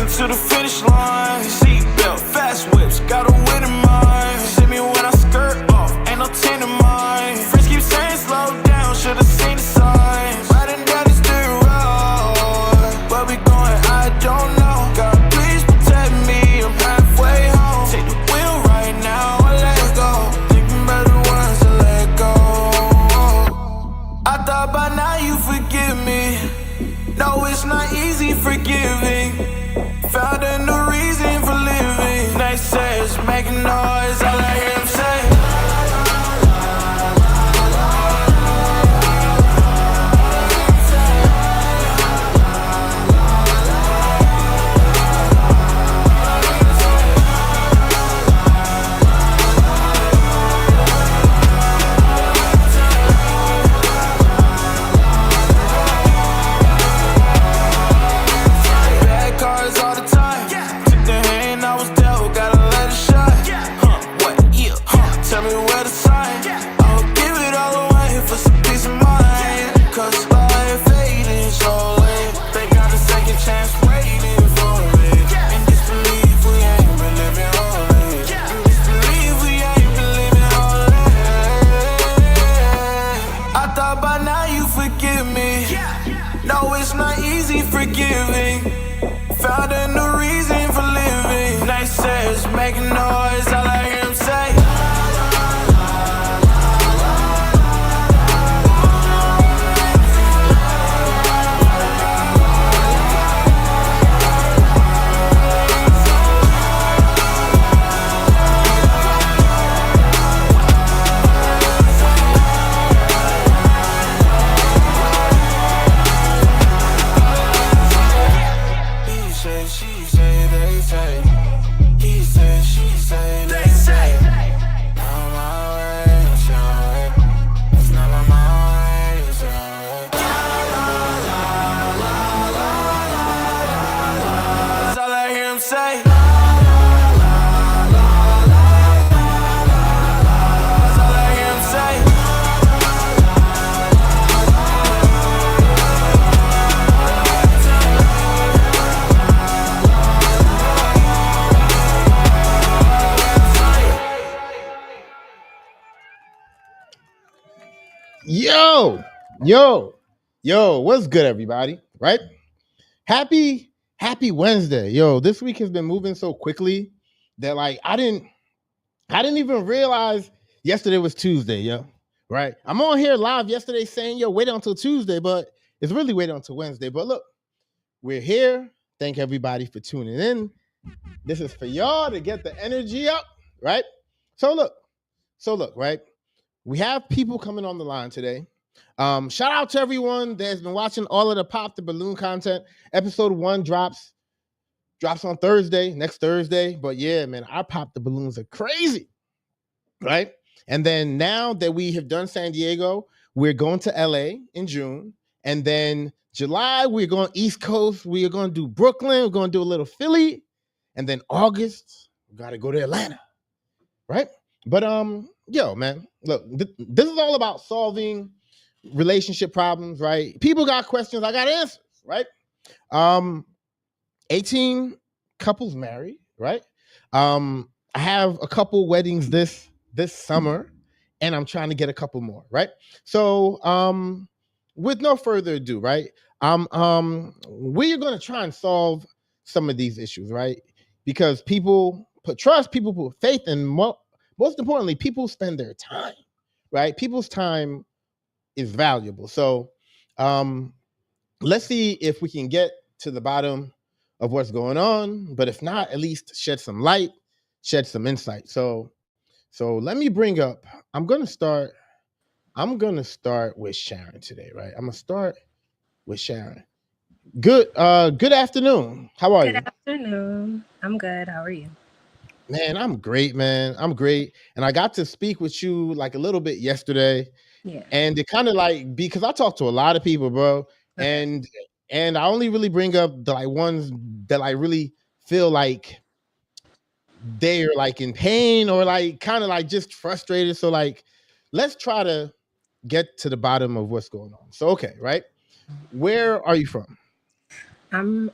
racing to the finish line. Seatbelt, fast whips, got a win in mind. See me when I skirt off, ain't no 10 in mine. Friends keep saying slow down, should've seen the signs. Riding down this dirt road, where we going, I don't know. God, please protect me, I'm halfway home. Take the wheel right now, I let go. Thinking about the ones to let go. I thought by now you forgive me. No, it's not easy forgiving. Found a new reason for living. They say it's making noise, all I hear them say. Bad cards all the time. Took the hand I was dealt, gotta let it shine. What? Yeah. Tell me where to sign. I'll give it all away for some peace of mind. Cause life fading slowly. They got a second chance waiting for it. And disbelief we ain't been living holy. Disbelief we ain't been living holy. I thought by now you forgive me. No, it's not easy forgiving. Found a new reason for living. They say it's making noise, all I hear them say. He say, she say, they say. He say, she say, they say. On my way, it's your way. It's not on my way, it's your way. That's all I hear him say. That's all I hear him say. Yo, what's good, everybody? Right? Happy Wednesday. Yo, this week has been moving so quickly that like I didn't even realize yesterday was Tuesday, yo. Right? I'm on here live yesterday saying, yo, wait until Tuesday, but it's really waiting until Wednesday. But look, we're here. Thank everybody for tuning in. This is for y'all to get the energy up, right? So look, right? We have people coming on the line today. Shout out to everyone that's been watching all of the Pop the Balloon content. Episode 1 drops on Thursday, next Thursday. But yeah, man, our Pop the Balloons are crazy, right? And then now that we have done San Diego, we're going to LA in June. And then July, we're going East Coast. We are going to do Brooklyn. We're going to do a little Philly. And then August, we got to go to Atlanta, right? But yo, man, look, this is all about solving relationship problems, right? People got questions, I got answers, right? 18 couples married, right? I have a couple weddings this summer, and I'm trying to get a couple more, right? So with no further ado, right? We're gonna try and solve some of these issues, right? Because people put trust, people put faith, and most importantly, people spend their time, right? People's time is valuable. So let's see if we can get to the bottom of what's going on. But if not, at least shed some light, shed some insight. So let me bring up, I'm gonna start with Sharon today, right? I'm gonna start with Sharon. Good afternoon. How are you? Good afternoon. I'm good. How are you? Man, I'm great, man. I'm great. And I got to speak with you like a little bit yesterday. Yeah. And it kind of like, because I talk to a lot of people, bro. Okay. And I only really bring up the like ones that I really feel like they're like in pain or like kind of like just frustrated. So like, let's try to get to the bottom of what's going on. So okay, right? Where are you from? I'm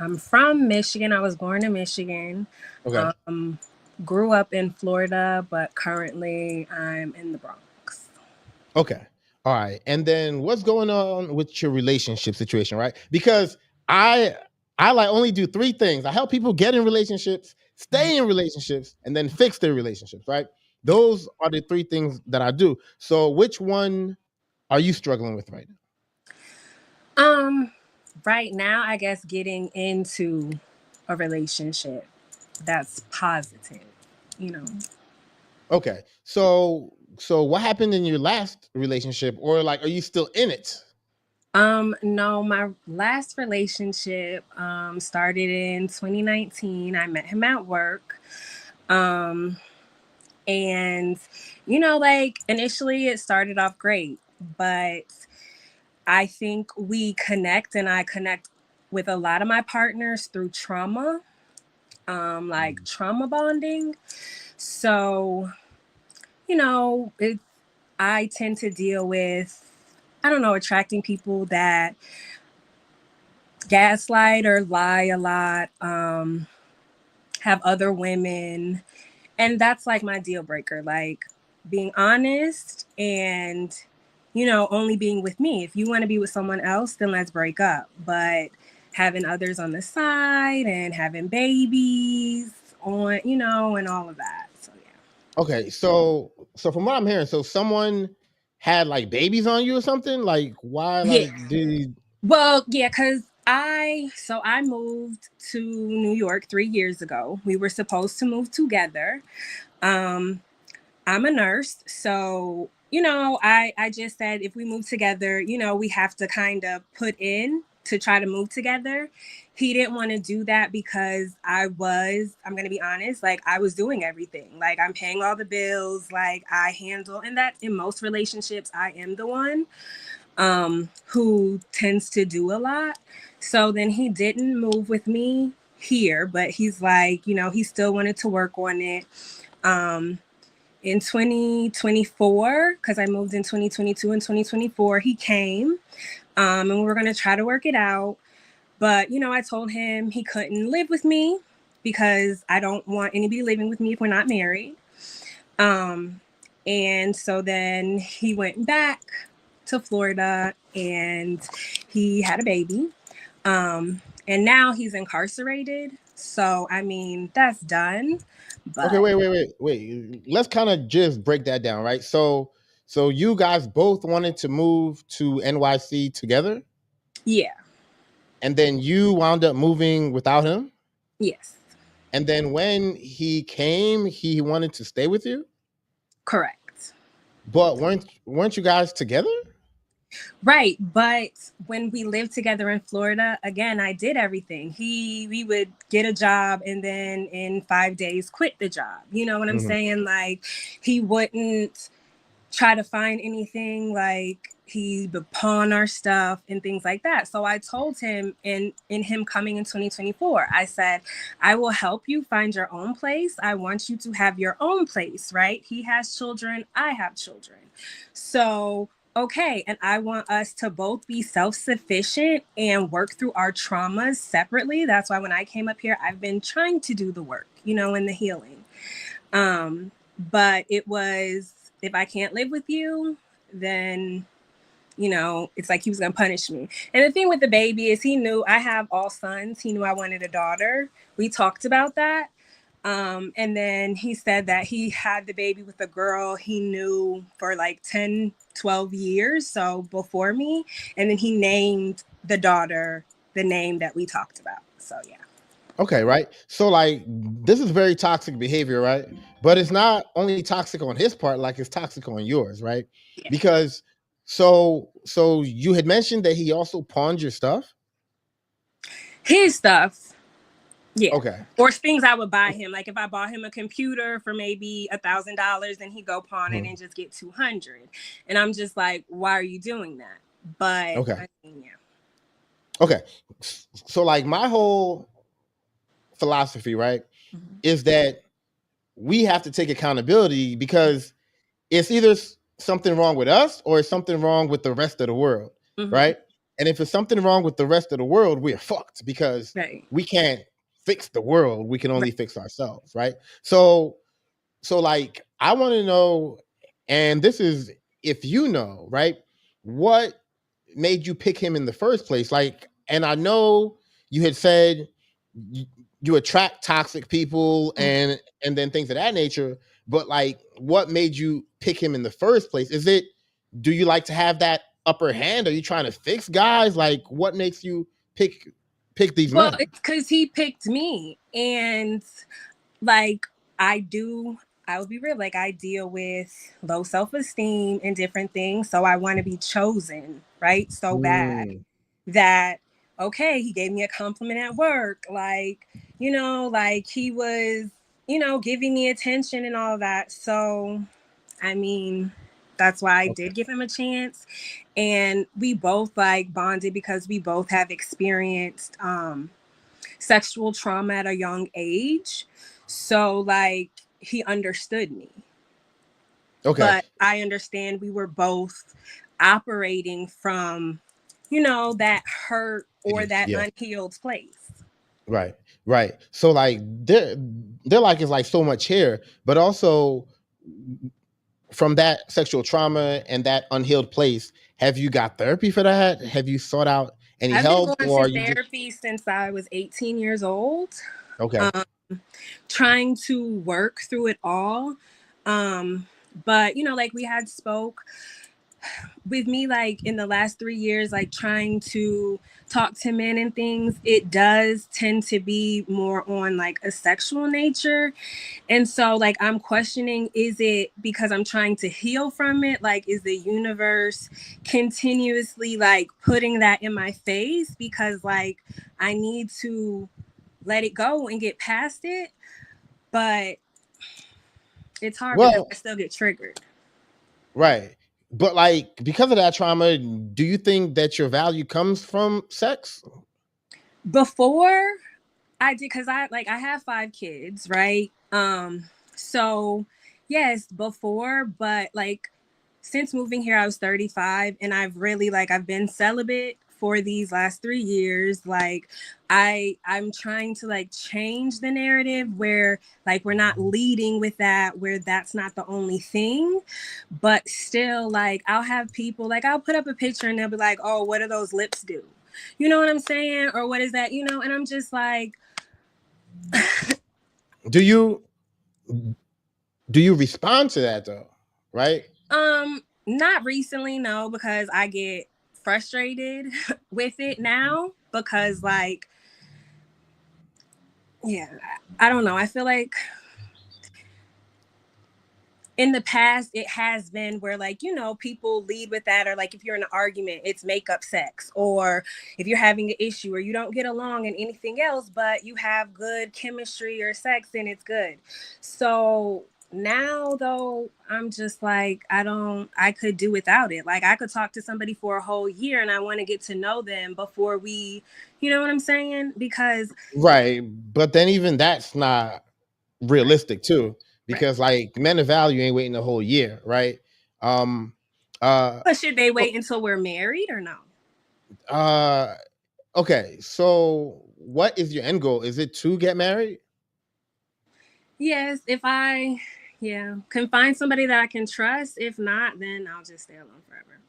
I'm from Michigan. I was born in Michigan. Okay. Grew up in Florida, but currently I'm in the Bronx. Okay. All right. And then what's going on with your relationship situation, right? Because I like only do three things. I help people get in relationships, stay in relationships, and then fix their relationships, right? Those are the three things that I do. So which one are you struggling with right now? Right now, I guess getting into a relationship that's positive, you know. Okay. So what happened in your last relationship, or like are you still in it? No, my last relationship started in 2019. I met him at work. Um and like initially it started off great, but I think we connect and I connect with a lot of my partners through trauma, like trauma bonding. So, I tend to deal with, I don't know, attracting people that gaslight or lie a lot, have other women. And that's like my deal breaker, like being honest and, only being with me. If you want to be with someone else, then let's break up. But having others on the side and having babies on, and all of that. So, yeah. Okay, so from what I'm hearing, so someone had like babies on you or something? Like why Yeah. like did Well, yeah, because I moved to New York 3 years ago. We were supposed to move together. Um, I'm a nurse, so I just said if we move together, we have to kind of put in to try to move together. He didn't want to do that because I'm going to be honest, like I was doing everything. Like I'm paying all the bills, like I handle, and that in most relationships, I am the one who tends to do a lot. So then he didn't move with me here, but he's like, he still wanted to work on it. In 2024, because I moved in 2022 and 2024, he came and we were going to try to work it out. But, I told him he couldn't live with me because I don't want anybody living with me if we're not married. And so then he went back to Florida and he had a baby. And now he's incarcerated. So, I mean, that's done. But Okay, wait. Let's kind of just break that down, right? So you guys both wanted to move to NYC together, yeah, and then you wound up moving without him. yes, And then when he came, he wanted to stay with you, correct. but weren't you guys together? Right. But when we lived together in Florida, again, I did everything. We would get a job and then in 5 days quit the job. You know what I'm Mhm. saying? Like he wouldn't try to find anything, like he would pawn our stuff and things like that. So I told him in him coming in 2024, I said, I will help you find your own place. I want you to have your own place, right? He has children, I have children. So okay, and I want us to both be self-sufficient and work through our traumas separately. That's why when I came up here, I've been trying to do the work, and the healing. But it was, if I can't live with you, then it's like he was gonna punish me. And the thing with the baby is he knew I have all sons. He knew I wanted a daughter. We talked about that. And then he said that he had the baby with a girl he knew for like 10, 12 years, so before me. And then he named the daughter the name that we talked about. So yeah. Okay, right. So like this is very toxic behavior, right? But it's not only toxic on his part, like it's toxic on yours, right? Yeah. Because so you had mentioned that he also pawned your stuff. His stuff. Yeah. Okay. Or things I would buy him. Like if I bought him a computer for maybe $1,000, then he'd go pawn it and just get 200. And I'm just like, why are you doing that? But Okay. I mean, yeah. Okay. So like my whole philosophy, right, is that we have to take accountability because it's either something wrong with us or it's something wrong with the rest of the world, right? And if it's something wrong with the rest of the world, we're fucked because Right. we can't fix the world. We can only Right. fix ourselves, right? So like I want to know, and this is if you know, right? What made you pick him in the first place? Like, and I know you had said you attract toxic people and then things of that nature, but like what made you pick him in the first place? Is it, do you like to have that upper hand? Are you trying to fix guys? Like what makes you pick these Well, men? it's because he picked me, and like I will be real, like I deal with low self-esteem and different things, so I want to be chosen, right? So bad Mm, that, okay, he gave me a compliment at work, like, like he was, giving me attention and all that. So I mean, that's why I okay. did give him a chance. And we both like bonded because we both have experienced sexual trauma at a young age. So like he understood me. Okay. But I understand we were both operating from, that hurt or that Yeah. unhealed place. Right. Right. So like they're like it's like so much here, but also from that sexual trauma and that unhealed place, have you got therapy for that? Have you sought out any I've been help, going or to are you just therapy since I was 18 years old. okay? Um, Trying to work through it all. But like we had spoke with me, like in the last 3 years, like trying to talk to men and things, it does tend to be more on like a sexual nature. And so like I'm questioning, is it because I'm trying to heal from it? Like, is the universe continuously like putting that in my face because like I need to let it go and get past it? But it's hard because Well, I still get triggered. right. But like because of that trauma, do you think that your value comes from sex? Before I did, because I have 5 kids, right? So yes, before, but like since moving here, I was 35, and I've been celibate for these last 3 years. Like I'm trying to like change the narrative where like we're not leading with that, where that's not the only thing. But still, like I'll have people, like I'll put up a picture and they'll be like, oh, what do those lips do? You know what I'm saying? Or what is that? And I'm just like, Do you respond to that though? Right? not recently, no, because I get frustrated with it now because like, yeah, I don't know. I feel like in the past it has been where like, people lead with that, or like if you're in an argument, it's makeup sex, or if you're having an issue or you don't get along and anything else, but you have good chemistry or sex, then it's good. So now though, I'm just like, I could do without it. Like I could talk to somebody for a whole year and I want to get to know them before we, you know what I'm saying? Because Right. But then even that's not realistic too, right. because like men of value ain't waiting a whole year, right? Um But should they so, wait until we're married or no? uh okay, so what is your end goal? Is it to get married? Yes, if I, yeah, can find somebody that I can trust. If not, then I'll just stay alone forever.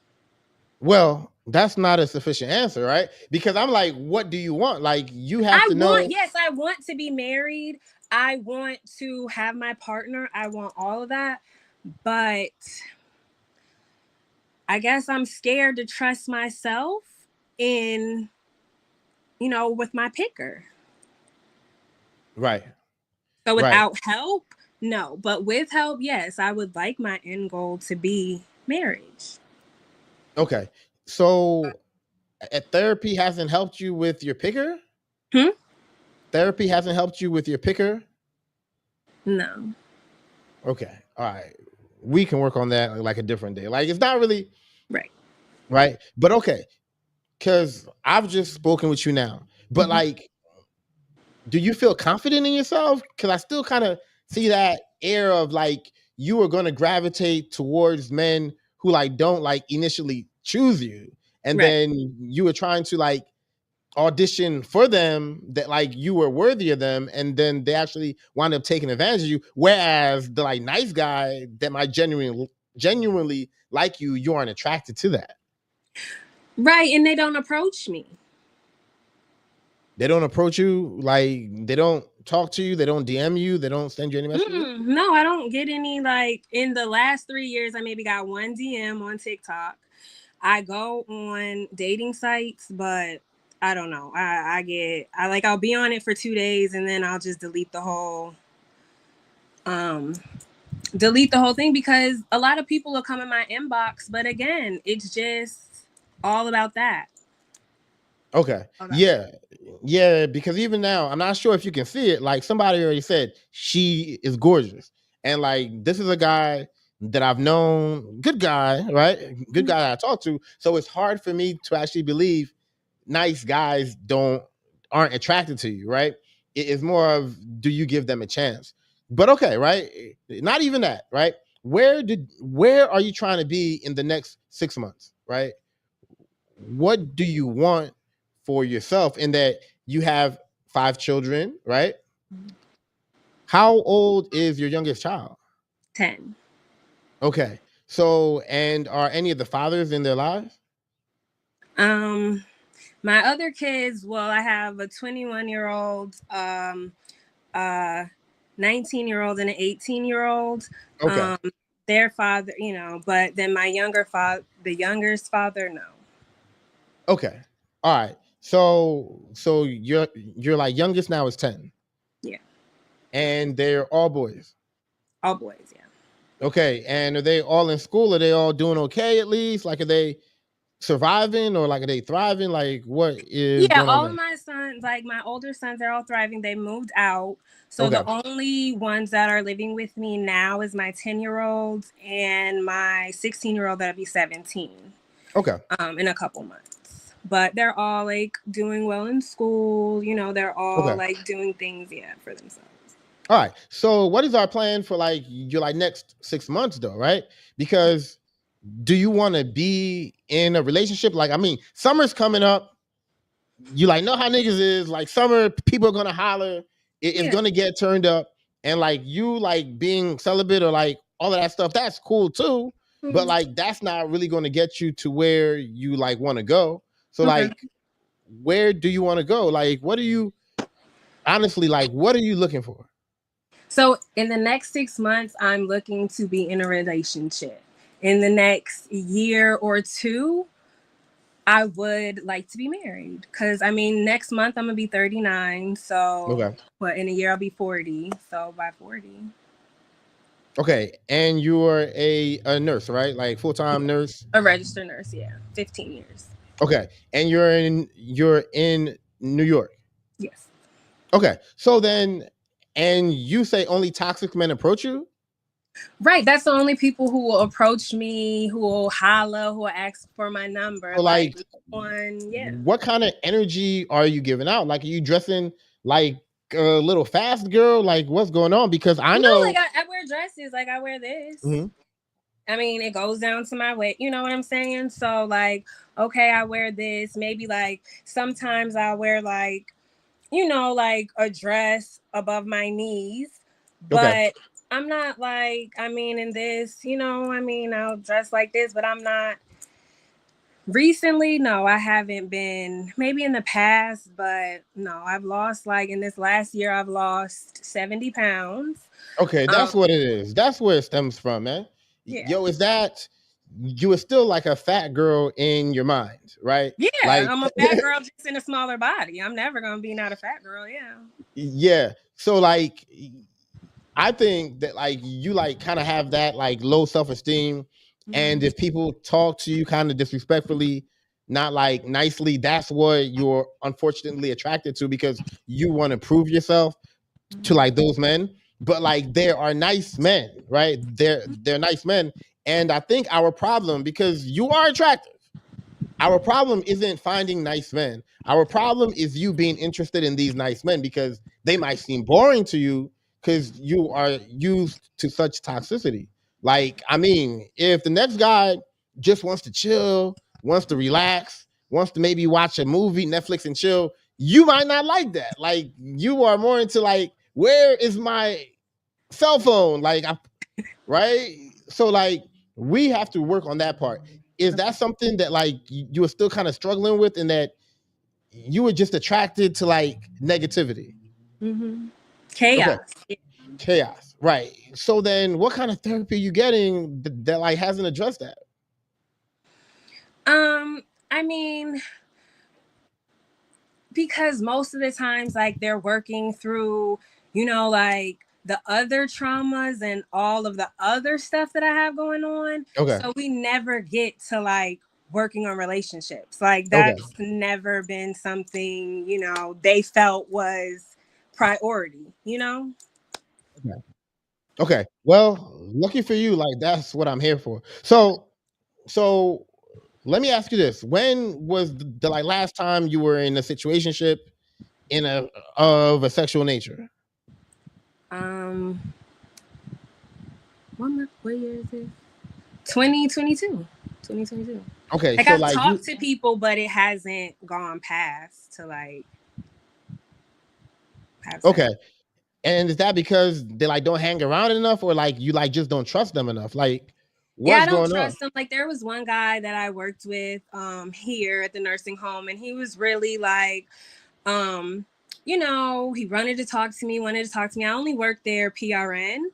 Well, that's not a sufficient answer, right? Because I'm like, what do you want? Like you have to know. Yes, I want to be married. I want to have my partner. I want all of that. But I guess I'm scared to trust myself in, with my picker. Right. So Right. without help, no. But with help, yes, I would like my end goal to be marriage. Okay. So therapy hasn't helped you with your picker? Hmm? Therapy hasn't helped you with your picker? No. Okay. All right. We can work on that like a different day. Like it's not really Right. right. But okay. Cause I've just spoken with you now. But Mhm. like, do you feel confident in yourself? Cause I still kind of see that air of like you are gonna gravitate towards men who like don't like initially choose you. and Right. then you were trying to like audition for them that like you were worthy of them, and then they actually wound up taking advantage of you. Whereas the like nice guy that might genuinely like you aren't attracted to that. Right. And they don't approach me. They don't approach you, like they don't talk to you, they don't DM you, they don't send you any messages. No, I don't get any. Like in the last 3 years, I maybe got one DM on TikTok. I go on dating sites, but I don't know. I'll be on it for 2 days and then I'll just delete the whole thing, because a lot of people will come in my inbox, but again, it's just all about that. Okay. Yeah, because even now, I'm not sure if you can see it. Like somebody already said, she is gorgeous. And like this is a guy that I've known, good guy, right? Good guy I talk to. So it's hard for me to actually believe nice guys aren't attracted to you, right? It is more of, do you give them a chance? But okay, right? Not even that, right? Where are you trying to be in the next 6 months, right? What do you want for yourself in that you have 5 children, right? How old is your youngest child? 10. Okay. So, and are any of the fathers in their lives? My other kids, well, I have a 21-year-old, 19-year-old and an 18-year-old. Okay. Their father, but then my the youngest father, no. Okay. All right. So your like youngest now is 10. Yeah. And they're all boys. All boys, yeah. Okay. And are they all in school? Are they all doing okay at least? Like, are they surviving or like are they thriving? Like, what is going on all there? of my sons, like my older sons, they're all thriving. They moved out. So the only ones that are living with me now is my 10-year-old and my 16-year-old that'll be 17. Okay. In a couple months. But they're all like doing well in school. They're all like doing things, for themselves. All right. So what is our plan for like your like next 6 months though, right? Because do you want to be in a relationship? Like, I mean, summer's coming up. You like know how niggas is. Like summer, people are gonna holler. It's gonna get turned up. And like you like being celibate or like all of that stuff, that's cool too. But like that's not really gonna get you to where you like want to go. So like, where do you want to go? Like, what are you looking for? So in the next 6 months, I'm looking to be in a relationship. In the next year or two, I would like to be married. Because I mean, next month I'm gonna be 39. So in a year I'll be 40. So by 40. Okay, and you're a nurse, right? Like full-time nurse? A registered nurse, 15 years. Okay, and you're in New York? Yes. Okay, so then, and you say only toxic men approach you? Right, that's the only people who will approach me, who will holler, who will ask for my number. So like what kind of energy are you giving out? Like, are you dressing like a little fast girl? Like, what's going on? Because I know, like I wear dresses, like I wear this. I mean, it goes down to my waist. You know what I'm saying? So like, okay, I wear this. Maybe like sometimes I wear like, like a dress above my knees, but I'm not like, I mean, in this, I'll dress like this, but I'm not. Recently, no, I haven't been. Maybe in the past, but no, I've lost, like in this last year, I've lost 70 pounds. Okay, that's what it is. That's where it stems from, man. Yeah. Yo, is that you are still like a fat girl in your mind, right? Yeah, like, I'm a fat girl just in a smaller body. I'm never gonna be not a fat girl. Yeah. Yeah. So like, I think that like you like kind of have that like low self-esteem, and if people talk to you kind of disrespectfully, not like nicely, that's what you're unfortunately attracted to, because you want to prove yourself to like those men. But like there are nice men, right? They're nice men. And I think our problem, because you are attractive, our problem isn't finding nice men. Our problem is you being interested in these nice men because they might seem boring to you because you are used to such toxicity. Like, I mean, if the next guy just wants to chill, wants to relax, wants to maybe watch a movie, Netflix and chill, you might not like that. Like you are more into like, where is my cell phone? Like, right? So like we have to work on that part. Is that something that like you were still kind of struggling with, and that you were just attracted to like negativity? Chaos. Okay. Chaos, right? So then, what kind of therapy are you getting that like hasn't addressed that? I mean, because most of the times, like they're working through, like the other traumas and all of the other stuff that I have going on. Okay. So we never get to like working on relationships. Like that's never been something, they felt was priority, Okay. Well, lucky for you, like that's what I'm here for. So let me ask you this. When was the like last time you were in a situationship of a sexual nature? What year is it? 2022. Okay. Like so I've like talked to people, but it hasn't gone past to like have sex. Okay. And is that because they like don't hang around enough, or like you like just don't trust them enough? Like what's I don't going trust on? them. Like there was one guy that I worked with here at the nursing home, and he was really like he wanted to talk to me. I only worked there PRN.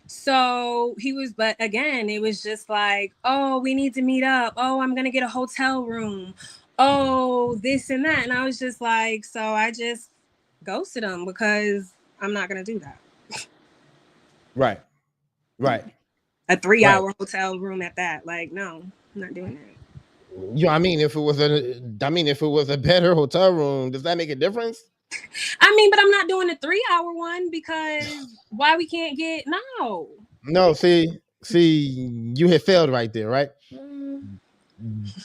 So he was, but again, it was just like, oh, we need to meet up. Oh, I'm going to get a hotel room. Oh, this and that. And I was just like, so I just ghosted him because I'm not going to do that. Right. A 3-hour hotel room at that. Like, no, I'm not doing that. I mean, if it was a better hotel room, does that make a difference? I mean, but I'm not doing a 3-hour one because why we can't get No, see, you had failed right there, right?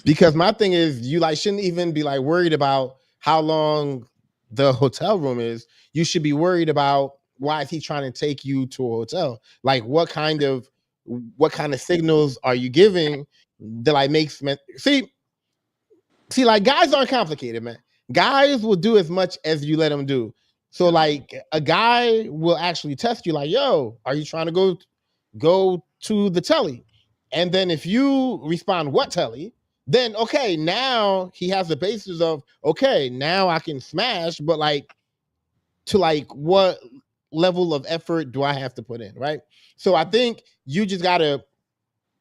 Because my thing is, you like shouldn't even be like worried about how long the hotel room is. You should be worried about why is he trying to take you to a hotel? Like what kind of signals are you giving that like makes men see like guys aren't complicated, man. Guys will do as much as you let them do. So like a guy will actually test you like, yo, are you trying to go to the telly? And then if you respond, what telly? Then okay, now he has the basis of okay, now I can smash, but like to like what level of effort do I have to put in, right? So I think you just gotta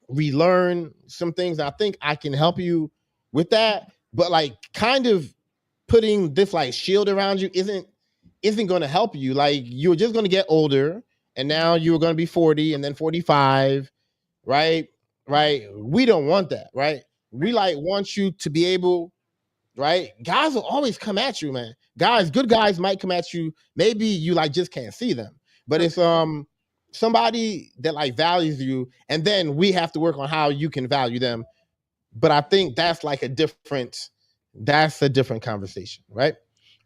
relearn some things. I think I can help you with that, but like kind of putting this like shield around you isn't going to help you. Like you're just going to get older, and now you're going to be 40 and then 45, right? We don't want that, right? We like want you to be able, right? Guys will always come at you, man. Good guys might come at you. Maybe you like just can't see them, but it's somebody that like values you, and then we have to work on how you can value them. But I think that's a different conversation, right?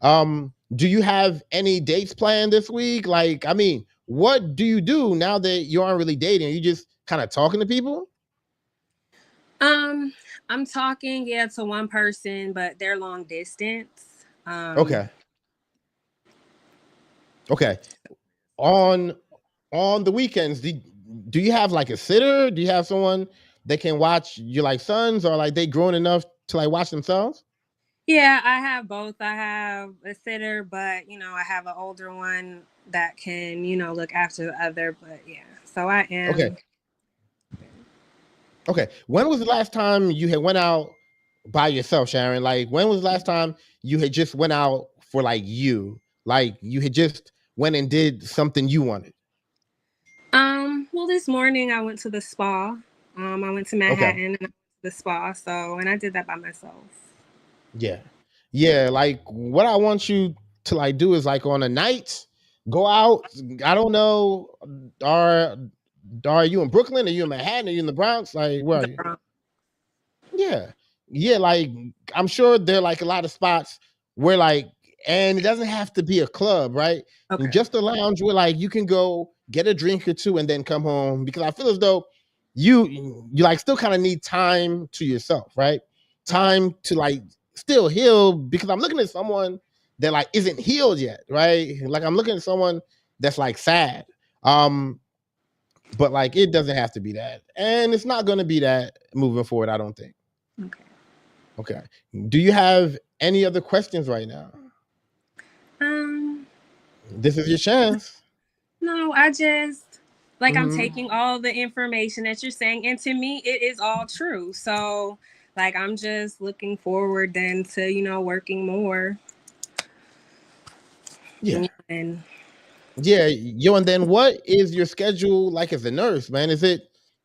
Do you have any dates planned this week? Like, I mean, what do you do now that you aren't really dating? Are you just kind of talking to people? I'm talking, to one person, but they're long distance. Okay. On the weekends, do you have like a sitter? Do you have someone that can watch your like sons, or like they grown enough to like watch themselves? Yeah, I have both. I have a sitter, but I have an older one that can, look after the other. But yeah, so I am. Okay. When was the last time you had went out by yourself, Sharon? Like, when was the last time you had just went out for like you had just went and did something you wanted? Well, this morning I went to the spa. I went to Manhattan and I went to the spa. And I did that by myself. Yeah. Like what I want you to like do is like on a night, go out. I don't know. Are you in Brooklyn? Are you in Manhattan? Are you in the Bronx? Like where are you? Yeah. Like I'm sure there are like a lot of spots where like, and it doesn't have to be a club, right? Okay. Just a lounge where like you can go get a drink or two and then come home. Because I feel as though you like still kind of need time to yourself, right? Time to like still heal, because I'm looking at someone that like isn't healed yet, right? Like I'm looking at someone that's like sad. But like it doesn't have to be that. And it's not gonna be that moving forward, I don't think. Okay. Okay. Do you have any other questions right now? This is your chance. No, I just like I'm Mhm. taking all the information that you're saying, and to me, it is all true. So, like, I'm just looking forward then to working more. Yeah. And Yeah, yo, and then what is your schedule like as a nurse, man?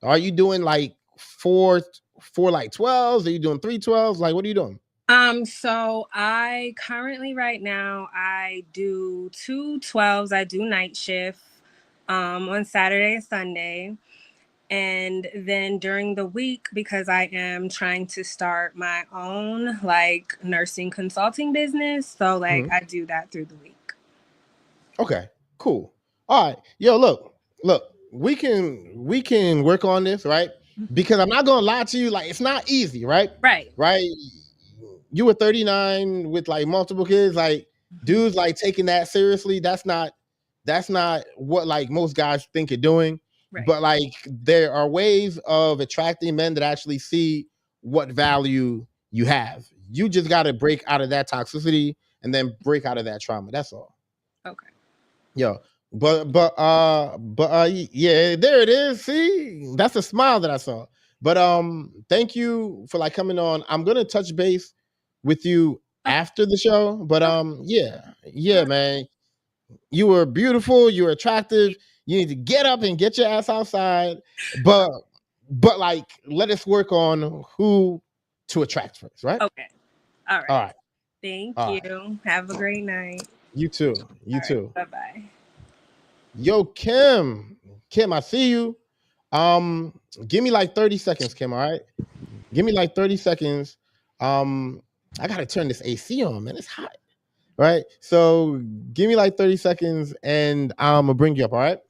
Are you doing like four like 12s? Are you doing 3 12s? Like, what are you doing? so I currently right now I do 2 12s. I do night shift on Saturday and Sunday. And then during the week, because I am trying to start my own like nursing consulting business, so like Mhm. I do that through the week. Okay, cool. All right. Yo, look, we can work on this, right? Because I'm not gonna lie to you, like it's not easy, right? Right. Right. You were 39 with like multiple kids, like dudes like taking that seriously. That's not what like most guys think of doing. Right. But like there are ways of attracting men that actually see what value you have. You just gotta break out of that toxicity and then break out of that trauma. That's all. Okay. Yo, yeah, there it is. See, that's a smile that I saw. But thank you for like coming on. I'm gonna touch base with you after the show. But yeah, man. You were beautiful, you were attractive. You need to get up and get your ass outside. But like let us work on who to attract first, right? Okay. All right. All right. Thank All you. right. Have a great night. You too. You too. Bye bye. Yo, Kim, I see you. Give me like 30 seconds, Kim. All right. Give me like 30 seconds. I gotta turn this AC on, man. It's hot. Right. So give me like 30 seconds and I'm gonna bring you up, all right?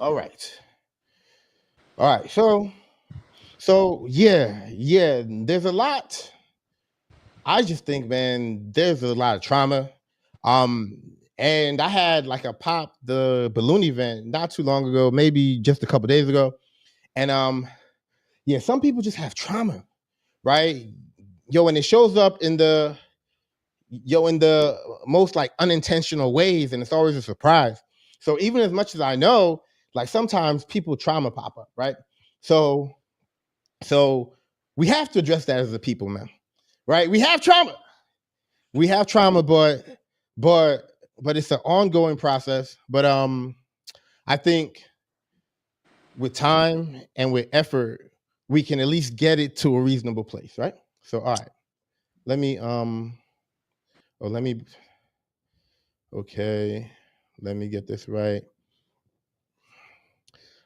All right. All right. So yeah, there's a lot. I just think, man, there's a lot of trauma. And I had like a pop the balloon event not too long ago, maybe just a couple days ago. And yeah, some people just have trauma, right? Yo, and it shows up in the most like unintentional ways, and it's always a surprise. So even as much as I know, like sometimes people trauma pop up, right? So we have to address that as a people, man. Right? We have trauma. But it's an ongoing process. But I think with time and with effort, we can at least get it to a reasonable place, right? So all right. Let me okay. Let me get this right.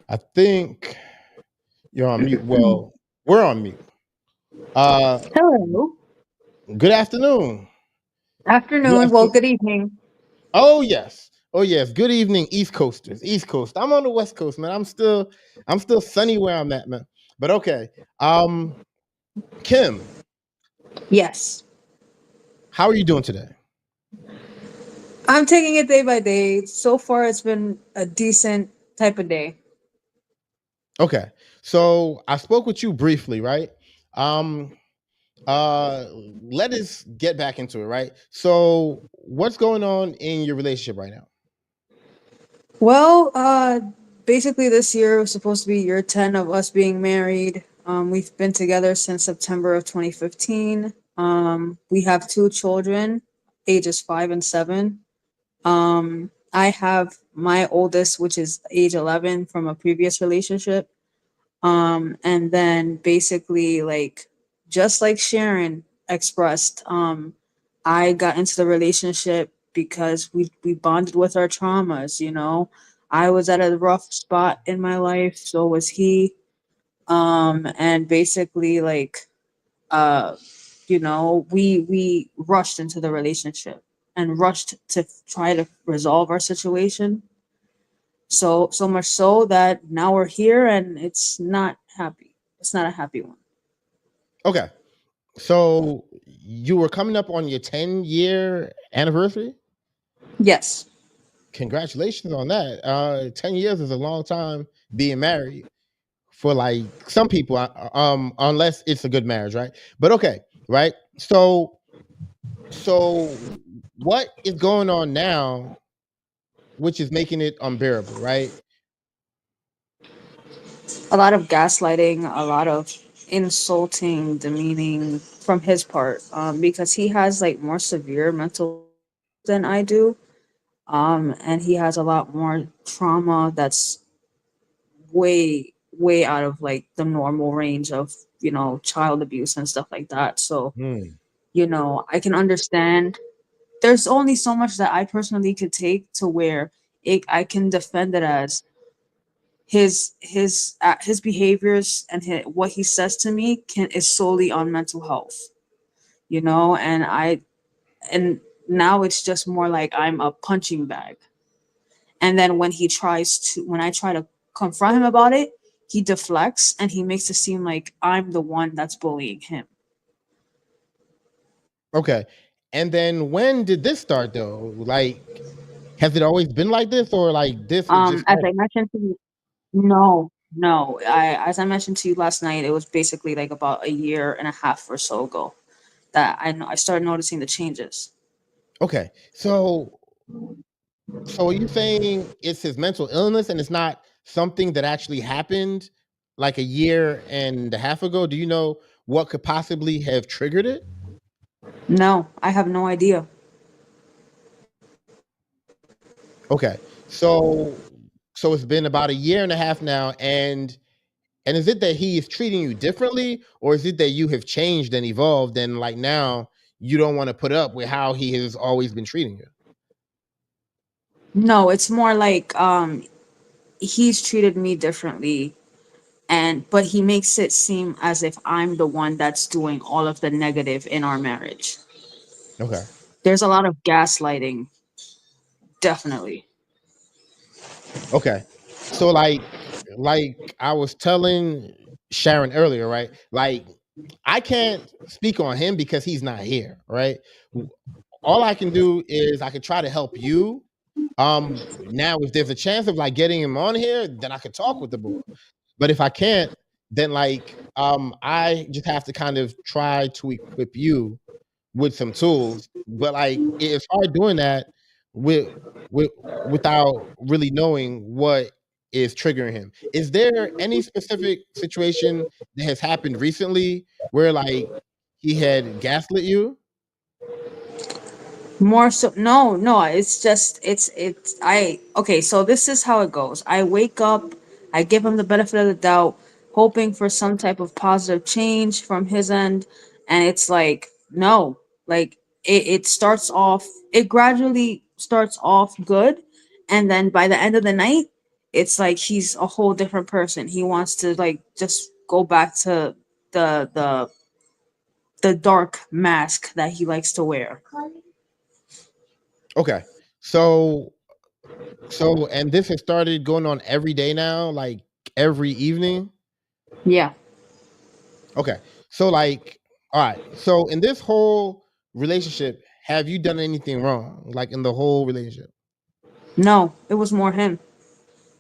I think you're on mute. Well, we're on mute. Hello. Good afternoon. Afternoon. Well, good evening. Oh yes. Good evening, East Coasters. East Coast. I'm on the West Coast, man. I'm still sunny where I'm at, man. But okay. Kim, Yes. how are you doing today? I'm taking it day by day. So far, it's been a decent type of day. Okay. So I spoke with you briefly, right? Let us get back into it, right? So what's going on in your relationship right now? Well, basically this year was supposed to be year 10 of us being married. We've been together since September of 2015. We have two children, ages 5 and 7. I have my oldest, which is age 11 from a previous relationship. And then basically, like, just like Sharon expressed, I got into the relationship because we bonded with our traumas, you know. I was at a rough spot in my life, so was he. And basically, like, uh, we rushed into the relationship and rushed to try to resolve our situation. So much so that now we're here and it's not happy. It's not a happy one. Okay. So you were coming up on your 10-year anniversary? Yes. Congratulations on that. 10 years is a long time being married for like some people, unless it's a good marriage, right? But okay, right? So what is going on now which is making it unbearable, right? A lot of gaslighting, a lot of insulting, demeaning from his part, because he has like more severe mental than I do. And he has a lot more trauma that's way out of like the normal range of, child abuse and stuff like that. So, Hmm. I can understand. There's only so much that I personally could take to where I can defend it as his behaviors and what he says to me is solely on mental health, and now it's just more like I'm a punching bag. And then when I try to confront him about it, he deflects and he makes it seem like I'm the one that's bullying him. Okay. And then when did this start though? Like, has it always been like this, or like this was just As I mentioned to you, no, as I mentioned to you last night, it was basically like about a year and a half or so ago that I started noticing the changes. okay? So are you saying it's his mental illness and it's not something that actually happened like a year and a half ago? Do you know what could possibly have triggered it? No, I have no idea. Okay. So it's been about a year and a half now, and is it that he is treating you differently, or is it that you have changed and evolved and like now you don't want to put up with how he has always been treating you? No, it's more like he's treated me differently, but he makes it seem as if I'm the one that's doing all of the negative in our marriage. Okay. There's a lot of gaslighting, definitely. Okay. So like I was telling Sharon earlier, right? Like I can't speak on him because he's not here, right? All I can do is I can try to help you. Now if there's a chance of like getting him on here, then I could talk with the boy. But if I can't, then like I just have to kind of try to equip you with some tools. But like it's hard doing that with with without really knowing what is triggering him. Is there any specific situation that has happened recently where like he had gaslit you? More so, no, it's just, okay, so this is how it goes. I wake up, I give him the benefit of the doubt, hoping for some type of positive change from his end, and it's like, no, like, it gradually starts off good, and then by the end of the night, it's like he's a whole different person. He wants to like just go back to the the the dark mask that he likes to wear. Okay. So and this has started going on every day now, like every evening. Yeah. Okay. So like, all right. So in this whole relationship, have you done anything wrong? Like in the whole relationship? No, it was more him.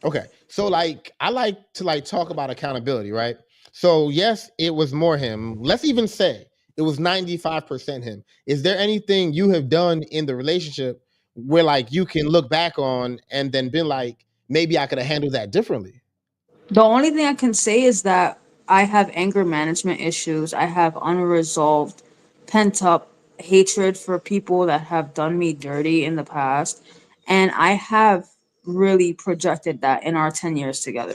Okay. So like I like to like talk about accountability, right? So yes, it was more him. Let's even say it was 95% him. Is there anything you have done in the relationship where like you can look back on and then been like, maybe I could have handled that differently. The only thing I can say is that I have anger management issues. I have unresolved, pent up hatred for people that have done me dirty in the past. And I have really projected that in our 10 years together.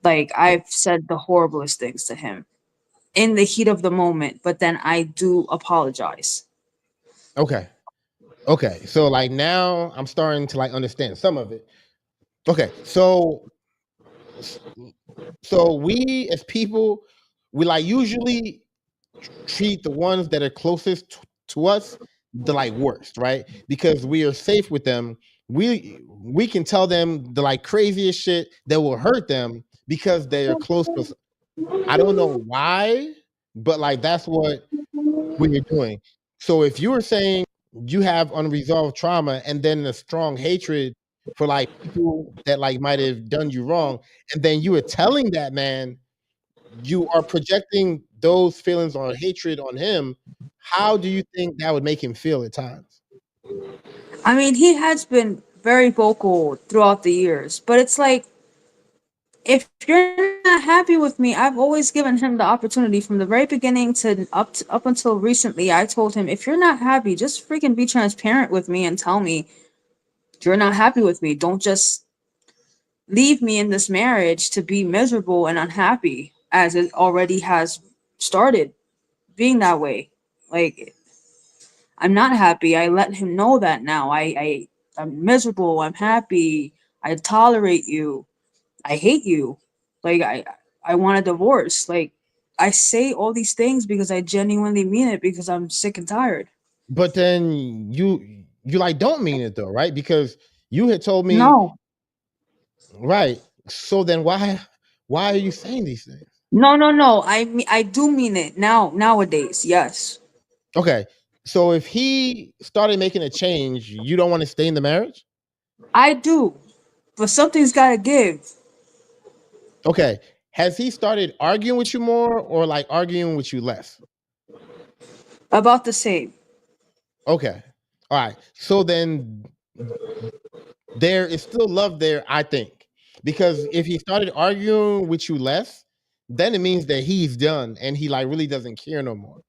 Like, I've said the horriblest things to him in the heat of the moment, but then I do apologize. Okay. Okay. So like now I'm starting to like understand some of it. Okay. So we as people, we like usually treat the ones that are closest to us the like worst, right? Because we are safe with them. We can tell them the like craziest shit that will hurt them because they are close to us. I don't know why, but like that's what we're doing. So if you were saying you have unresolved trauma and then a strong hatred for like people that like might have done you wrong, and then you were telling that man you are projecting those feelings or hatred on him, how do you think that would make him feel at times? I mean, he has been very vocal throughout the years, but it's like, if you're not happy with me, I've always given him the opportunity from the very beginning to up until recently. I told him, if you're not happy, just freaking be transparent with me and tell me you're not happy with me. Don't just leave me in this marriage to be miserable and unhappy as it already has started being that way. Like, I'm not happy. I let him know that now. I'm miserable. I'm happy. I tolerate you. I hate you. Like, I want a divorce. Like, I say all these things because I genuinely mean it, because I'm sick and tired. But then you like don't mean it though, right? Because you had told me, No. right. So then why are you saying these things? No. I do mean it nowadays. Yes. Okay. So if he started making a change, you don't want to stay in the marriage? I do. But something's got to give. Okay. Has he started arguing with you more or like arguing with you less? About the same. Okay. All right. So then there is still love there, I think. Because if he started arguing with you less, then it means that he's done and he like really doesn't care no more.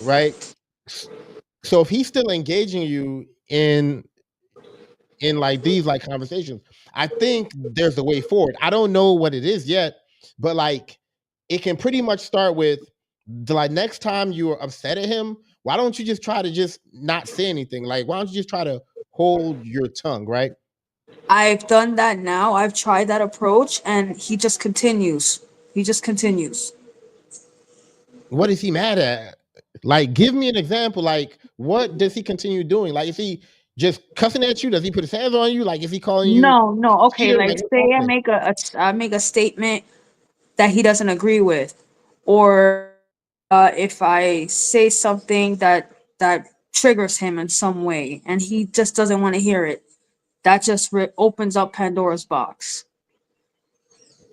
Right? So if he's still engaging you in like these like conversations, I think there's a way forward. I don't know what it is yet, but like it can pretty much start with the like next time you are upset at him, why don't you just try to just not say anything? Like why don't you just try to hold your tongue, right? I've done that now. I've tried that approach and he just continues. He just continues. What is he mad at? Like give me an example. Like what does he continue doing? Like is he just cussing at you? Does he put his hands on you? Like is he calling you No. Okay, cheater? like Like what's say happening? I make a statement that he doesn't agree with, or if I say something that triggers him in some way and he just doesn't want to hear it, that just opens up Pandora's box.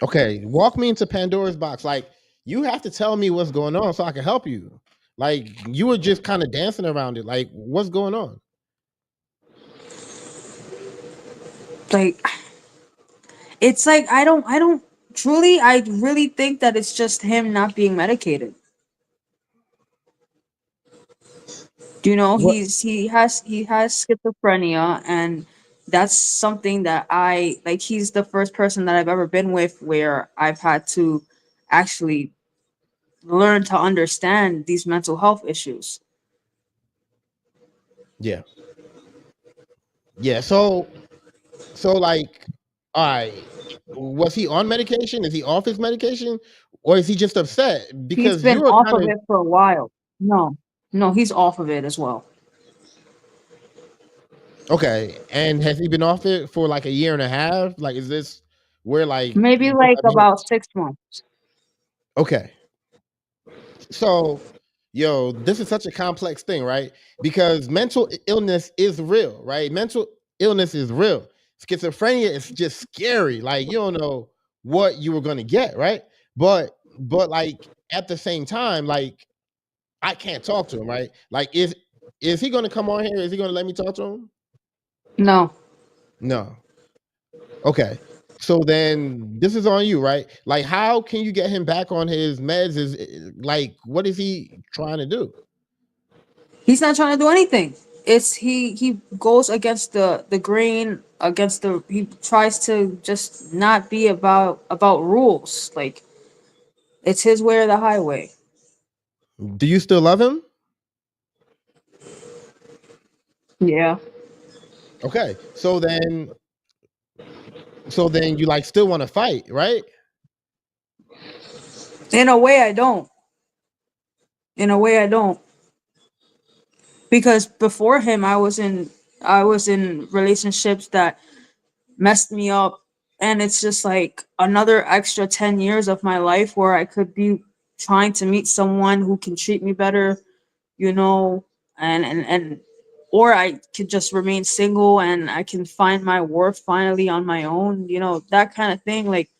Okay, walk me into Pandora's box. Like you have to tell me what's going on so I can help you. Like you were just kind of dancing around it. Like what's going on? Like, it's like, I don't truly, I really think that it's just him not being medicated. You know, What? he has schizophrenia, and that's something that I like. He's the first person that I've ever been with where I've had to actually learn to understand these mental health issues. Yeah, yeah. So like, all right. Was he on medication? Is he off his medication, or is he just upset He's because been you were off kind of of it for a while. No, he's off of it as well. okay? And has he been off it for like a year and a half? Like, is this where like Maybe both like of you? about 6 months. Okay, so yo, this is such a complex thing, right? Because mental illness is real, right? Mental illness is real. Schizophrenia is just scary. Like you don't know what you were gonna get, right? But like at the same time, like I can't talk to him, right? Like is he gonna come on here? Is he gonna let me talk to him? No. No. Okay. So then this is on you, right? Like, how can you get him back on his meds? Like, what is he trying to do? He's not trying to do anything. It's he goes against the grain, against the he tries to just not be about rules. Like it's his way or the highway. Do you still love him? Yeah. Okay. So then you like still want to fight, right? In a way I don't. In a way I don't. Because before him I was in relationships that messed me up, and it's just like another extra 10 years of my life where I could be trying to meet someone who can treat me better, you know, and or I could just remain single and I can find my worth finally on my own, that kind of thing. Like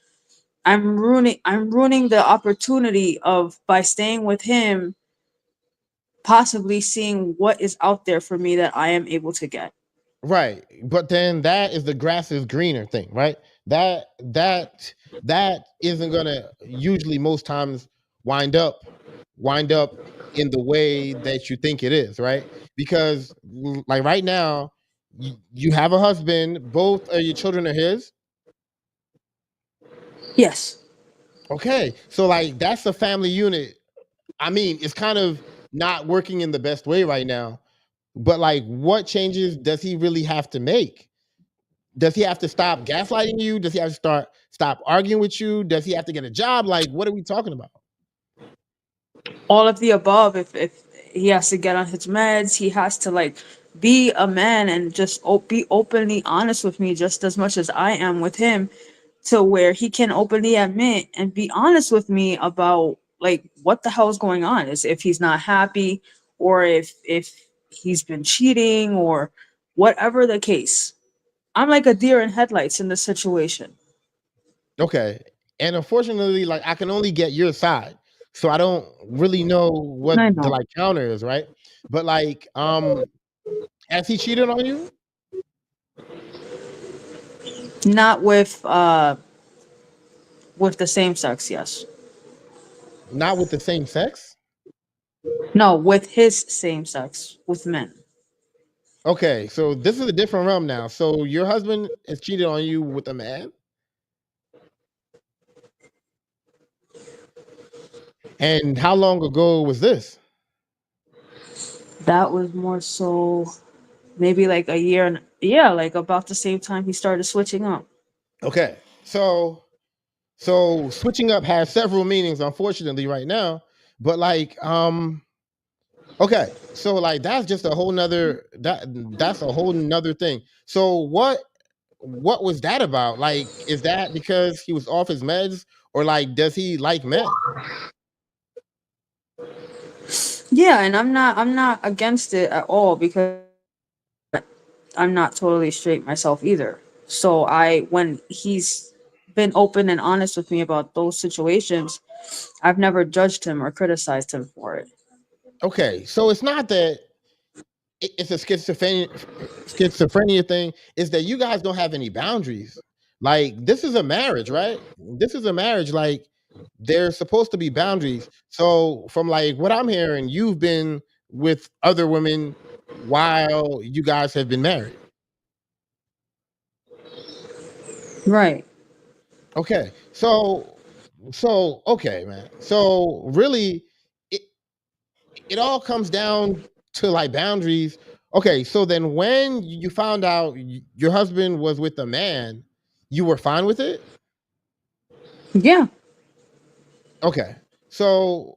I'm ruining the opportunity of by staying with him, possibly seeing what is out there for me that I am able to get. Right. But then that is the grass is greener thing, right? That isn't gonna usually most times wind up wind up in the way that you think it is, right? Because like right now, you have a husband, both of your children are his. Yes. Okay. So like that's a family unit. I mean, it's kind of not working in the best way right now. But like what changes does he really have to make? Does he have to stop gaslighting you? Does he have to stop arguing with you? Does he have to get a job? Like, what are we talking about? All of the above. If he has to get on his meds, he has to like be a man and just be openly honest with me just as much as I am with him, to where he can openly admit and be honest with me about like what the hell is going on, is if he's not happy, or if he's been cheating, or whatever the case. I'm like a deer in headlights in this situation. Okay. And unfortunately, like I can only get your side. So I don't really know what I the know. like counter is, right? But like, has he cheated on you? Not with the same sex, yes. Not with the same sex? No, with his same sex, with men. Okay, so this is a different realm now. So your husband has cheated on you with a man? And how long ago was this? That was more so maybe like a year, and yeah, like about the same time he started switching up. Okay. So switching up has several meanings, unfortunately, right now. But like, okay, so like that's just a whole nother that's a whole nother thing. So what was that about? Like, is that because he was off his meds, or like does he like men? Yeah, and I'm not against it at all, because I'm not totally straight myself either. So when he's been open and honest with me about those situations, I've never judged him or criticized him for it. Okay, so it's not that it's a schizophrenia thing. Is that you guys don't have any boundaries? Like this is a marriage, right? This is a marriage. Like there's supposed to be boundaries. So from like what I'm hearing, you've been with other women while you guys have been married. Right. Okay. So okay, man. So really it it all comes down to like boundaries. Okay, so then when you found out your husband was with a man, you were fine with it? Yeah. Okay. So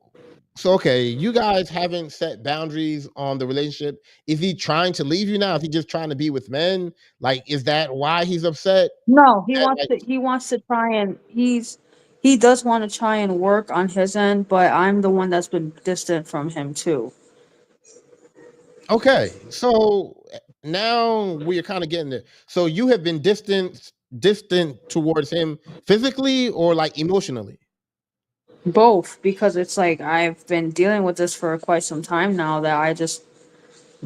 so okay, you guys haven't set boundaries on the relationship. Is he trying to leave you now? Is he just trying to be with men? Like, is that why he's upset? No, he That, wants like, to he wants to try, and he does want to try and work on his end, but I'm the one that's been distant from him too. okay, so now we're kind of getting there. So you have been distant towards him physically or like emotionally? Both, because it's like I've been dealing with this for quite some time now, that I just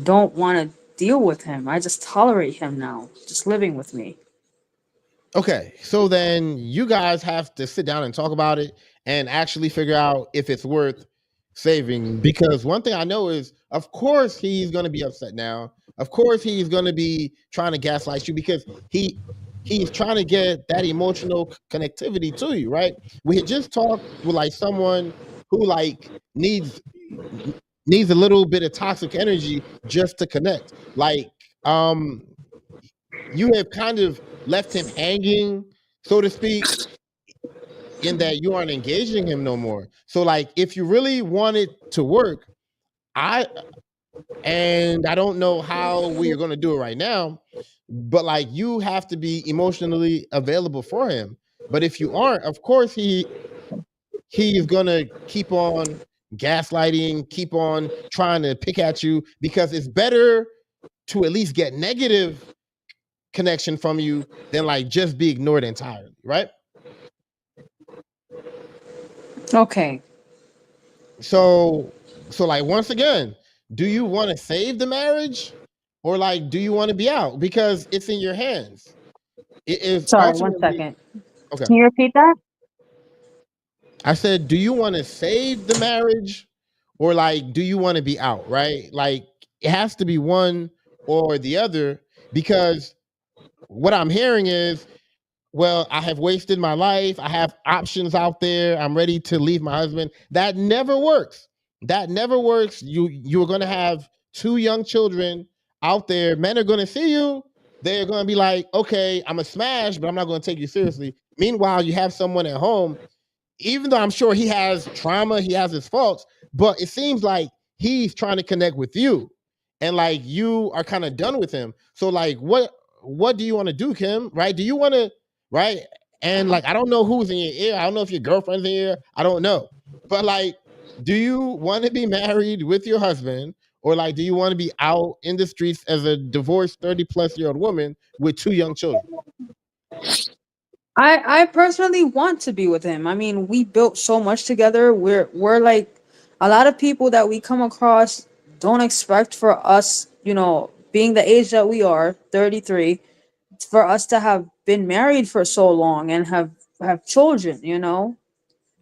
don't want to deal with him. I just tolerate him now, just living with me. Okay, so then you guys have to sit down and talk about it and actually figure out if it's worth saving. Because one thing I know is, of course, he's going to be upset now. Of course, he's going to be trying to gaslight you because he's trying to get that emotional connectivity to you, right? We had just talked with like someone who like needs a little bit of toxic energy just to connect. Like, you have kind of left him hanging, so to speak, in that you aren't engaging him no more. So, like, if you really want it to work, I I don't know how we are going to do it right now, but like, you have to be emotionally available for him. But if you aren't, of course, he is going to keep on gaslighting, keep on trying to pick at you because it's better to at least get negative connection from you than like just be ignored entirely, right? Okay. So like, once again, do you want to save the marriage or like do you want to be out? Because it's in your hands. It is Sorry, one ultimately second. okay. Can you repeat that? I said, do you want to save the marriage or like do you want to be out, right? Like, it has to be one or the other because what I'm hearing is, well, I have wasted my life. I have options out there. I'm ready to leave my husband. That never works. That never works. You're going to have two young children out there. Men are going to see you. They're going to be like, okay, I'm a smash, but I'm not going to take you seriously. Meanwhile, you have someone at home, even though I'm sure he has trauma, he has his faults, but it seems like he's trying to connect with you and like you are kind of done with him. So like, what do you want to do, Kim? Right? Do you want to, right? And like, I don't know who's in your ear. I don't know if your girlfriend's in your ear. I don't know. But like, do you want to be married with your husband or like, do you want to be out in the streets as a divorced 30-plus-year-old woman with two young children? I personally want to be with him. I mean, we built so much together. We're like a lot of people that we come across don't expect for us, being the age that we are, 33, for us to have been married for so long and have children.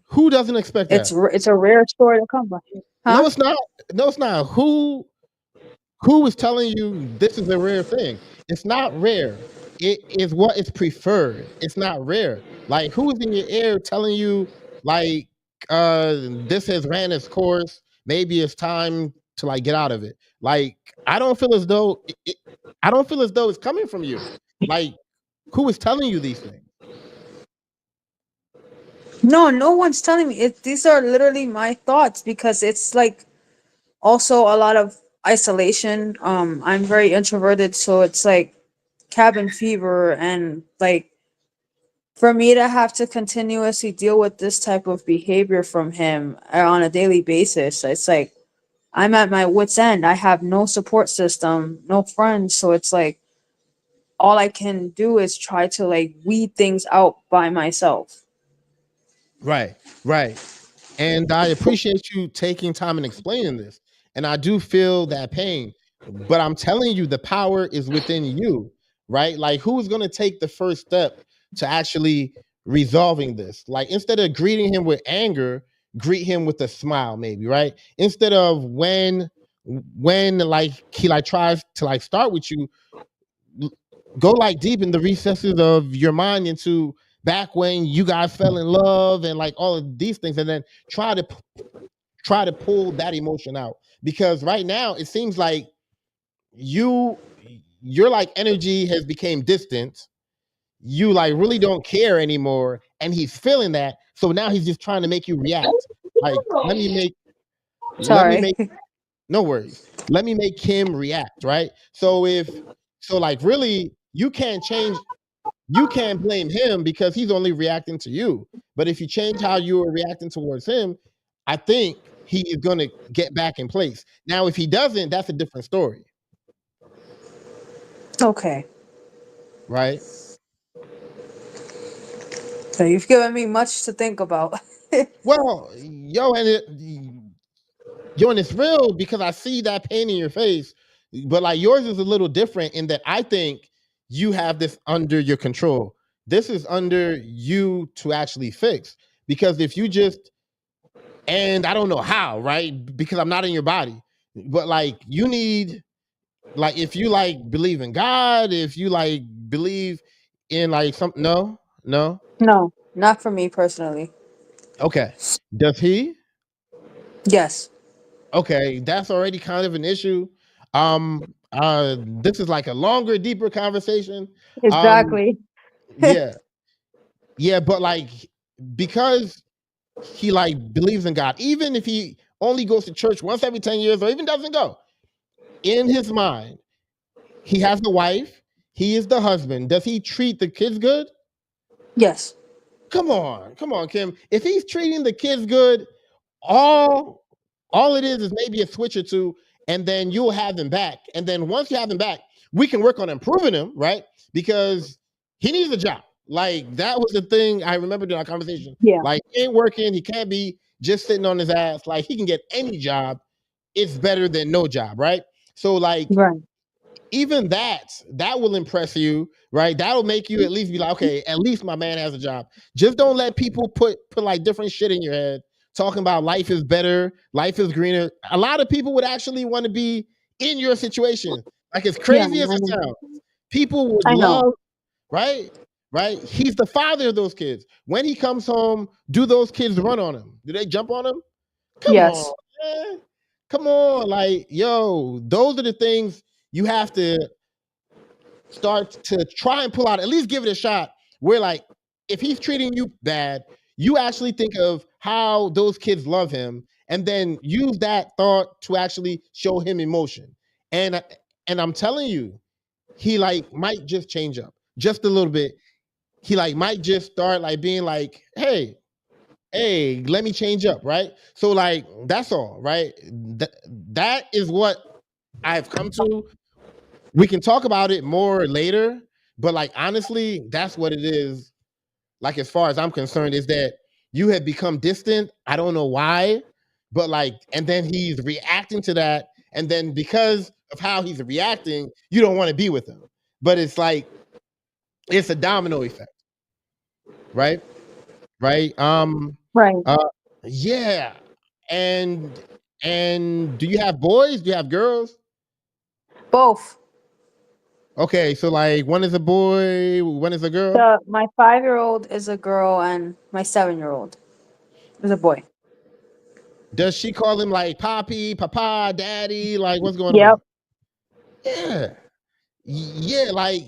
Who doesn't expect that? It's a rare story to come by. No, Huh? it's not. No, it's not. Who is telling you this is a rare thing? It's not rare. It is what is preferred. It's not rare. Like, who's in your ear telling you like this has ran its course? Maybe it's time to like get out of it. Like, I don't feel as though I don't feel as though it's coming from you. Like, who is telling you these things? No, no one's telling me. These are literally my thoughts because it's like also a lot of isolation. I'm very introverted, so it's like cabin fever, and like for me to have to continuously deal with this type of behavior from him on a daily basis, it's like I'm at my wit's end. I have no support system, no friends, so it's like all I can do is try to like weed things out by myself. Right, right. And I appreciate you taking time and explaining this. And I do feel that pain, but I'm telling you, the power is within you, right? Like, who's going to take the first step to actually resolving this? Like, instead of greeting him with anger, greet him with a smile, maybe, right? Instead of when like he like tries to like start with you, go like deep in the recesses of your mind into back when you guys fell in love and like all of these things, and then try to pull that emotion out. Because right now it seems like you your like energy has become distant. You like really don't care anymore, and he's feeling that. So now he's just trying to make you react. Like, let me Sorry. make no worries. Let me make him react, right? So like, really, you can't blame him because he's only reacting to you. But if you change how you are reacting towards him, I think he is going to get back in place. Now, if he doesn't, that's a different story, Okay. right? So you've given me much to think about. Well, and it's real because I see that pain in your face, but like yours is a little different in that I think you have this under your control. this is under you to actually fix. Because if you just, and I don't know how, right? Because I'm not in your body, but like you need, like if you like believe in God, if you like believe in like some, no, no, No, not for me personally. okay. Does he? Yes. Okay, that's already kind of an issue. This is like a longer, deeper conversation. Um, Exactly. yeah, yeah, but like because he like believes in God, even if he only goes to church once every 10 years or even doesn't go, in his mind, he has the wife, he is the husband. Does he treat the kids good? Yes. Come on, Kim. If he's treating the kids good, all it is maybe a switch or two, and then you'll have him back. And then once you have him back, we can work on improving him, right? Because he needs a job. Like that was the thing I remember in our conversation. Yeah. Like he ain't working, he can't be just sitting on his ass. Like he can get any job. It's better than no job, right? So like Right. even that will impress you, right? That'll make you at least be like, okay, at least my man has a job. Just don't let people put like different shit in your head talking about life is better, life is greener. A lot of people would actually want to be in your situation. Like as Yeah. crazy as it sounds, people would I know. love, right? Right? He's the father of those kids. When he comes home, do those kids run on him? Do they jump on him? Come Yes. on, man. Come on. Like, yo, those are the things you have to start to try and pull out, at least give it a shot. Where like, if he's treating you bad, you actually think of how those kids love him, and then use that thought to actually show him emotion. And I'm telling you, he like might just change up just a little bit. He like might just start like being like, hey, let me change up, right? So like that's all, right? That is what I've come to. We can talk about it more later, but like honestly, that's what it is. Like as far as I'm concerned, is that you have become distant. I don't know why, but like, and then he's reacting to that, and then because of how he's reacting, you don't want to be with him. But it's like it's a domino effect, right? Right? Right. Uh, yeah. And do you have boys? Do you have girls? Both. Okay, so like one is a boy, one is a girl. My 5-year-old is a girl and my 7-year-old is a boy. Does she call him like Poppy, Papa, Daddy? Like what's going Yep. on? Yeah. Like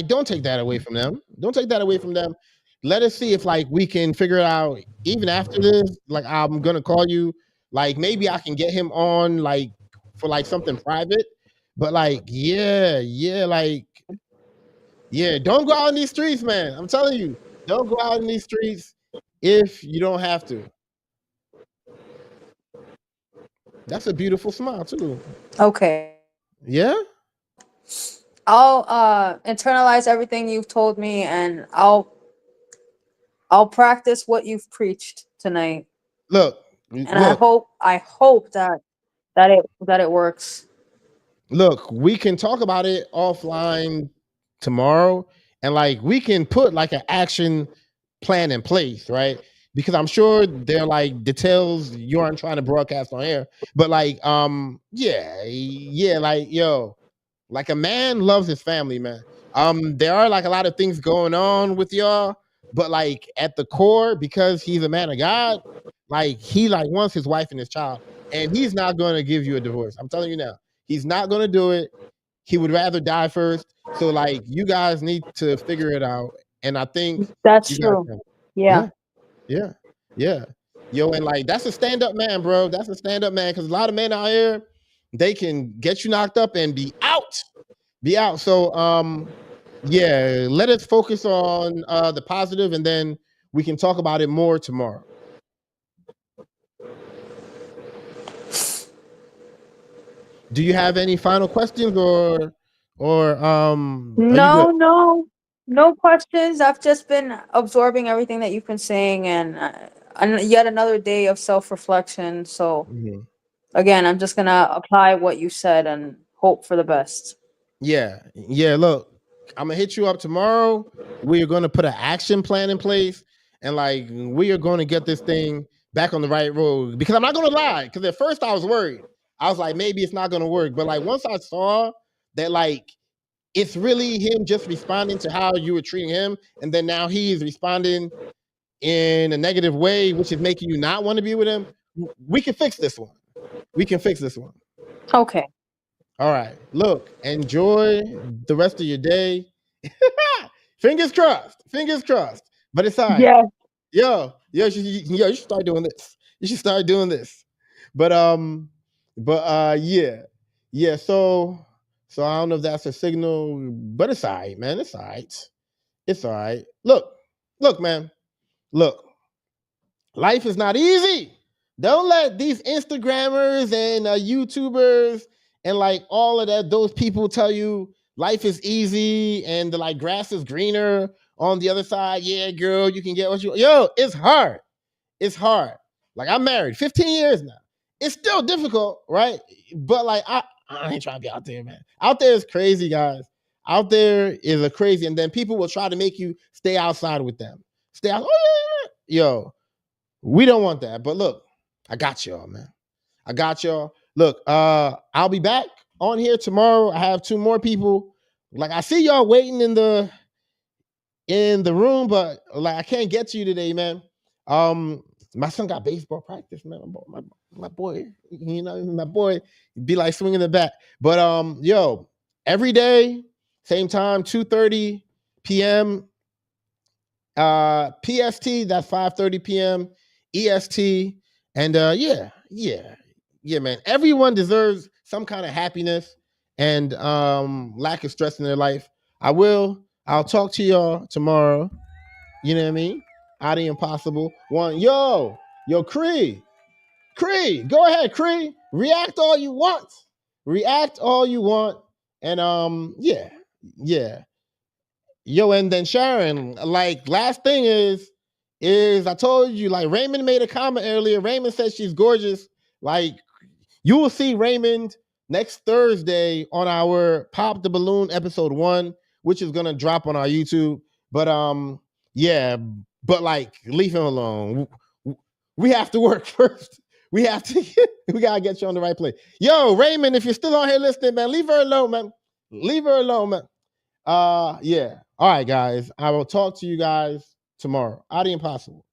don't take that away from them. Don't take that away from them. Let us see if like we can figure it out even after this. Like I'm gonna call you. Like maybe I can get him on like for like something private. But like like don't go out in these streets, man. I'm telling you, don't go out in these streets if you don't have to. That's a beautiful smile too. Okay. Yeah. I'll internalize everything you've told me, and I'll practice what you've preached tonight. Look, And look. I hope that it works. Look, we can talk about it offline tomorrow, and like we can put like an action plan in place, right? Because I'm sure there are like details you aren't trying to broadcast on air, but like like yo, like a man loves his family, man. There are like a lot of things going on with y'all, but like at the core, because he's a man of God, like he like wants his wife and his child, and he's not going to give you a divorce. I'm telling you now, he's not going to do it. He would rather die first. So like you guys need to figure it out, and I think That's you guys true. can. Yeah. Yeah. Yo, and like that's a stand-up man, bro. That's a stand-up man, because a lot of men out here, they can get you knocked up and be out. So let us focus on the positive, and then we can talk about it more tomorrow. Do you have any final questions, or are you good? No questions. I've just been absorbing everything that you've been saying, and yet another day of self-reflection. So Mhm. again, I'm just gonna apply what you said and hope for the best. Yeah. Look, I'm gonna hit you up tomorrow. We are gonna put an action plan in place, and like we are gonna get this thing back on the right road. Because I'm not gonna lie, because at first I was worried. I was like, maybe it's not gonna work. But like once I saw that, like it's really him just responding to how you were treating him, and then now he's responding in a negative way, which is making you not want to be with him. We can fix this one. We can fix this one. Okay. All right. Look, enjoy the rest of your day. Fingers crossed. Fingers crossed. But it's all right. Yeah. Yo, you should start doing this. You should start doing this. But yeah. So I don't know if that's a signal, but it's all right, man. It's all right. It's all right. Look, man. Look. Life is not easy. Don't let these Instagrammers and YouTubers and like all of that, those people tell you life is easy and the like grass is greener on the other side. Yeah, girl, you can get what you. Yo, it's hard. It's hard. Like I'm married 15 years now. It's still difficult, right? But like I ain't trying to be out there, man. Out there is crazy, guys. Out there is a crazy, and then people will try to make you stay outside with them. Stay out. Oh yeah. Yo, we don't want that. But look, I got y'all, man. I got y'all. Look, I'll be back on here tomorrow. I have 2 more people. Like I see y'all waiting in the room, but like I can't get to you today, man. My son got baseball practice, man. My boy, you know, my boy be like swinging the bat. But yo, every day, same time, 2:30 p.m. PST. That's 5:30 p.m. EST. And yeah, man. Everyone deserves some kind of happiness and lack of stress in their life. I'll talk to y'all tomorrow. You know what I mean? Out of Impossible. One. Yo, Cree, go ahead, Cree. React all you want. And yeah. Yo, and then Sharon, like last thing is I told you, like Raymond made a comment earlier. Raymond said she's gorgeous. Like you will see Raymond next Thursday on our Pop the Balloon episode 1, which is gonna drop on our YouTube. But yeah, but like leave him alone. We have to work first. We gotta get you on the right place. Yo, Raymond, if you're still on here listening, man, leave her alone, man. Yeah. All right, guys. I will talk to you guys tomorrow. Out of Impossible.